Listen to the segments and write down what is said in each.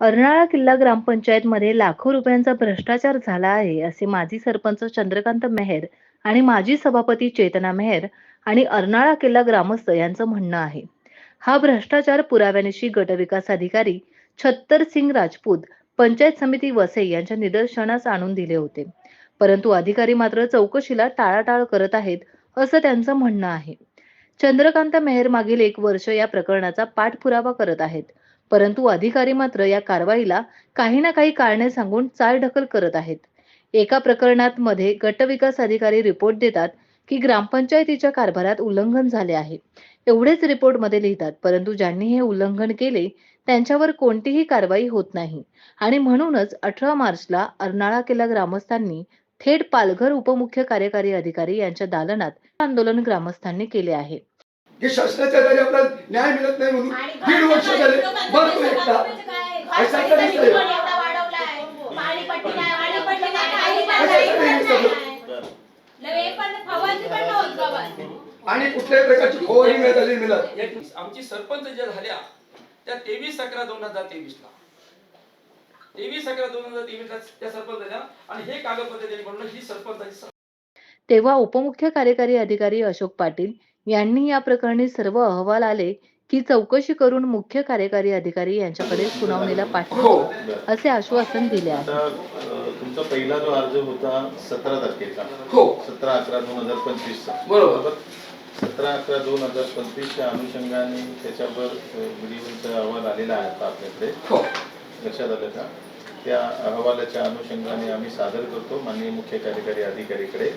अर्नाळा किल्ला ग्रामपंचायतमध्ये लाखो रुपयांचा भ्रष्टाचार झाला आहे, असे माजी सरपंच चंद्रकांत मेहर आणि माजी सभापती चेतना मेहर आणि अर्नाळा किल्ला ग्रामस्थ यांचं म्हणणं आहे. हा भ्रष्टाचार पुराव्यानिशी गटविकास अधिकारी छत्तर सिंग राजपूत, पंचायत समिती वसई यांच्या निदर्शनास आणून दिले होते. परंतु अधिकारी मात्र चौकशीला टाळाटाळ करत आहेत, असं त्यांचं म्हणणं आहे. चंद्रकांत मेहर मागील 1 वर्ष या प्रकरणाचा पाठपुरावा करत आहेत. परंतु अधिकारी मात्र या कारवाईला काही ना काही कारणे सांगून चालढकल करत आहेत. एका प्रकरणात मध्ये गटविकास अधिकारी रिपोर्ट देतात की ग्रामपंचायतीच्या कारभारात उल्लंघन झाले आहे. एवढेच रिपोर्टमध्ये लिहितात, परंतु ज्यांनी हे उल्लंघन केले त्यांच्यावर कोणतीही कारवाई होत नाही. आणि म्हणूनच 18 मार्चला अर्नाळा किल्ला ग्रामस्थांनी थेट पालघर उपमुख्य कार्यकारी अधिकारी यांच्या दालनात आंदोलन ग्रामस्थांनी केले आहे. की शासनाच्या दारी आपल्याला न्याय मिळत नाही म्हणून 1.5 वर्ष झाले भरतो एकटा अशा तऱ्हेने आणि कुठल्याही प्रकारची फवारणी मिळत. आमची सरपंच ज्या झाल्या त्या 23/11/2023 ला 23/11/2023 ला त्या सरपंच झाल्या आणि हे कागदपत्र त्यांनी बनवलं. ही सरपंचाची तेव्हा उपमुख्य कार्यकारी अधिकारी अशोक पाटील यांनी या प्रकरणी सर्व अहवाल आले की चौकशी करून मुख्य कार्यकारी अधिकारी यांच्याकडे सुनावणीला पाठवू असे आश्वासन दिले आहे. तुमचा पहिला जो अर्ज होता 17 तारखेचा, हो 17/11/2025 चा, बरोबर. 17/11/2025 च्या अनुषंगाने त्याच्यावर व्हिडिओचा अहवाल आलेला आहे आपल्याकडे. हो लक्षात आलं का? त्या अहवालाच्या अनुषंगाने आम्ही सादर करतो माननीय मुख्य कार्यकारी अधिकारीकडे.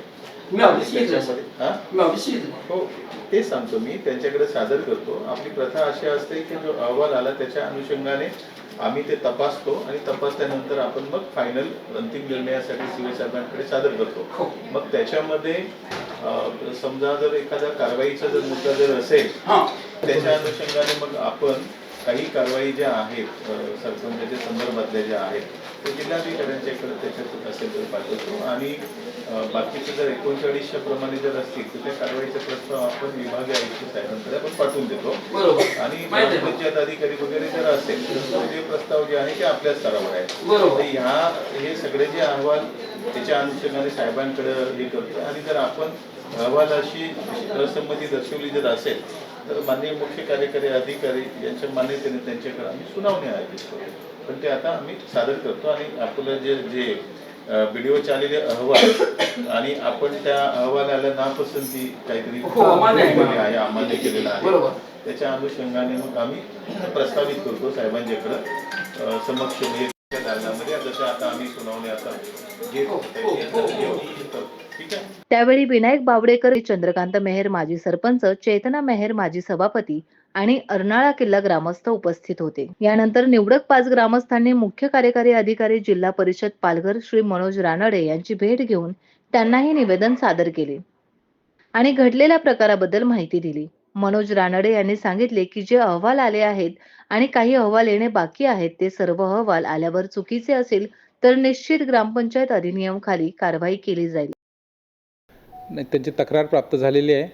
हो ते सांगतो मी, त्यांच्याकडे सादर करतो. आपली प्रथा अशी असते की जो अहवाल आला त्याच्या अनुषंगाने आम्ही ते तपासतो आणि तपासल्यानंतर आपण मग फायनल अंतिम निर्णयासाठी सीओ साहेबांकडे सादर करतो. मग त्याच्यामध्ये समजा जर एखाद्या कारवाईचा जर मुद्दा जर असेल त्याच्या अनुषंगाने मग आपण काही कारवाई ज्या आहेत सरपंचाच्या संदर्भातल्या ज्या आहेत ते जिल्हाधिकाऱ्यांच्याकडे त्याच्यात असेल तर पाठवतो आणि बाकीचे जर 3900 प्रमाणे जर असतील तर त्या कारवाईचा प्रस्ताव आपण विभागीय आयुक्त साहेबांकडे आपण पाठवून देतो. आणि पंचायत अधिकारी वगैरे जर असेल तर ते प्रस्ताव जे आहे ते आपल्या स्तरावर आहे. हे सगळे जे अहवाल त्याच्या अनुषंगाने साहेबांकडे हे करतो आणि जर आपण अहवालाशी असंमती दर्शवली जर असेल तर माननीय मुख्य कार्यकारी अधिकारी यांच्या मान्यतेने त्यांच्याकडे आम्ही सुनावणी आयोजित करतो. पण ते आता आम्ही सादर करतो आणि आपलं जे व्हिडिओचे आलेले अहवाल आणि आपण त्या अहवालाला नापसंती काहीतरी अमान्य केलेला आहे त्याच्या अनुषंगाने मग आम्ही प्रस्तावित करतो साहेबांच्याकडे समक्ष दालनामध्ये. जसं आता आम्ही सुनावणी आता घेतो. त्यावेळी विनायक बावडेकर, चंद्रकांत मेहर माजी सरपंच, चेतना मेहर माजी सभापती आणि अर्नाळा किल्ला ग्रामस्थ उपस्थित होते. यानंतर निवडक 5 ग्रामस्थांनी मुख्य कार्यकारी अधिकारी जिल्हा परिषद पालघर श्री मनोज रानडे यांची भेट घेऊन त्यांनाही निवेदन सादर केले आणि घडलेल्या प्रकाराबद्दल माहिती दिली. मनोज रानडे यांनी सांगितले की जे अहवाल आले आहेत आणि काही अहवाल येणे बाकी आहेत ते सर्व अहवाल आल्यावर चुकीचे असेल तर निश्चित ग्रामपंचायत अधिनियम खाली कारवाई केली जाईल. नाही, त्यांची तक्रार प्राप्त झालेली आहे.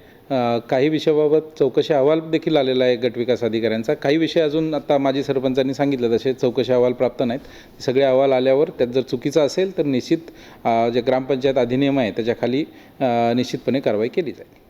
काही विषयाबाबत चौकशी अहवाल देखील आलेला आहे गटविकास अधिकाऱ्यांचा. काही विषय अजून आता माजी सरपंचांनी सांगितलं तसे चौकशी अहवाल प्राप्त नाहीत. सगळे अहवाल आल्यावर त्यात जर चुकीचं असेल तर निश्चित जे ग्रामपंचायत अधिनियम आहे त्याच्याखाली निश्चितपणे कारवाई केली जाईल.